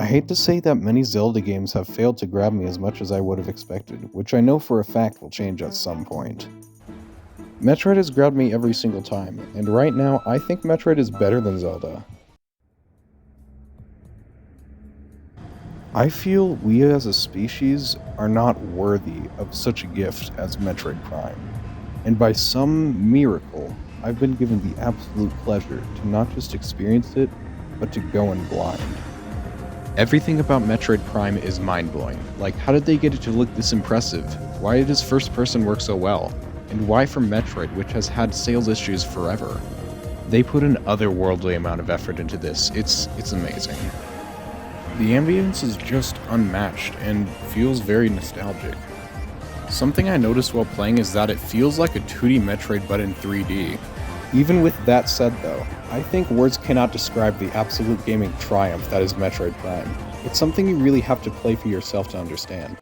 I hate to say that many Zelda games have failed to grab me as much as I would have expected, which I know for a fact will change at some point. Metroid has grabbed me every single time, and right now I think Metroid is better than Zelda. I feel we as a species are not worthy of such a gift as Metroid Prime, and by some miracle, I've been given the absolute pleasure to not just experience it, but to go in blind. Everything about Metroid Prime is mind-blowing. Like, how did they get it to look this impressive? Why does first person work so well? And why for Metroid, which has had sales issues forever? They put an otherworldly amount of effort into this. It's amazing. The ambience is just unmatched and feels very nostalgic. Something I noticed while playing is that it feels like a 2D Metroid but in 3D. Even with that said though, I think words cannot describe the absolute gaming triumph that is Metroid Prime. It's something you really have to play for yourself to understand.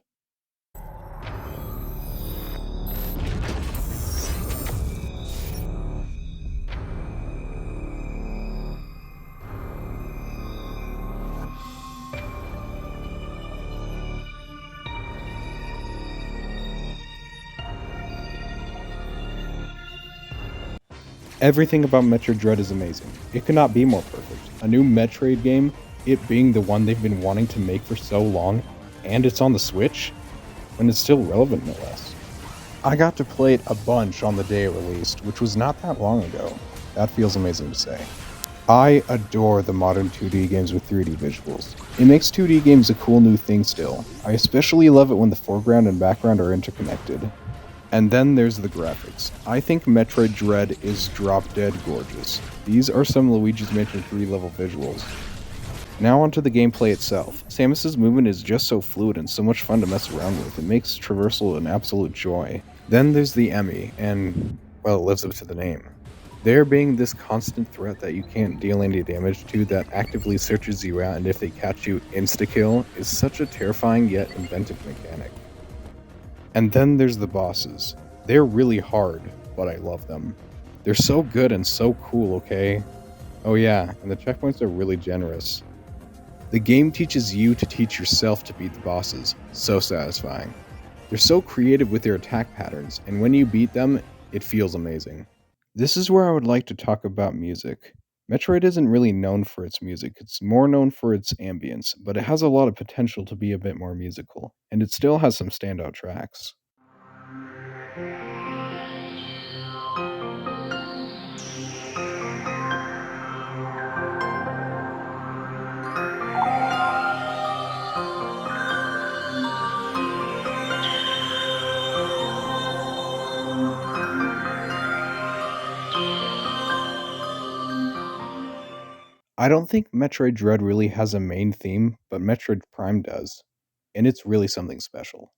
Everything about Metroid Dread is amazing. It could not be more perfect. A new Metroid game, it being the one they've been wanting to make for so long, and it's on the Switch, when it's still relevant no less. I got to play it a bunch on the day it released, which was not that long ago. That feels amazing to say. I adore the modern 2D games with 3D visuals. It makes 2D games a cool new thing still. I especially love it when the foreground and background are interconnected. And then there's the graphics. I think Metroid Dread is drop-dead gorgeous. These are some Luigi's Mansion 3 level visuals. Now onto the gameplay itself. Samus's movement is just so fluid and so much fun to mess around with. It makes traversal an absolute joy. Then there's the Emmy, and, well, it lives up to the name. There being this constant threat that you can't deal any damage to that actively searches you out, and if they catch you, insta-kill, is such a terrifying yet inventive mechanic. And then there's the bosses. They're really hard, but I love them. They're so good and so cool, okay? Oh yeah, and the checkpoints are really generous. The game teaches you to teach yourself to beat the bosses. So satisfying. They're so creative with their attack patterns, and when you beat them, it feels amazing. This is where I would like to talk about music. Metroid isn't really known for its music, it's more known for its ambience, but it has a lot of potential to be a bit more musical, and it still has some standout tracks. I don't think Metroid Dread really has a main theme, but Metroid Prime does, and it's really something special.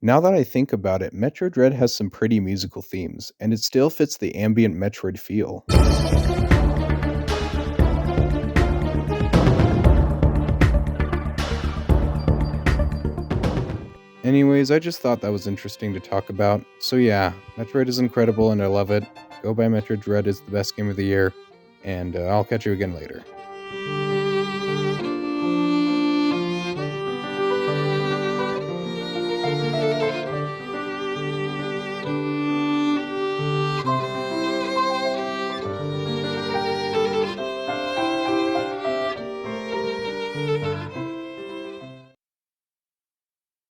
Now that I think about it, Metroid Dread has some pretty musical themes, and it still fits the ambient Metroid feel. Anyways, I just thought that was interesting to talk about. So yeah, Metroid is incredible and I love it. Go buy Metroid Dread, it's the best game of the year, and I'll catch you again later.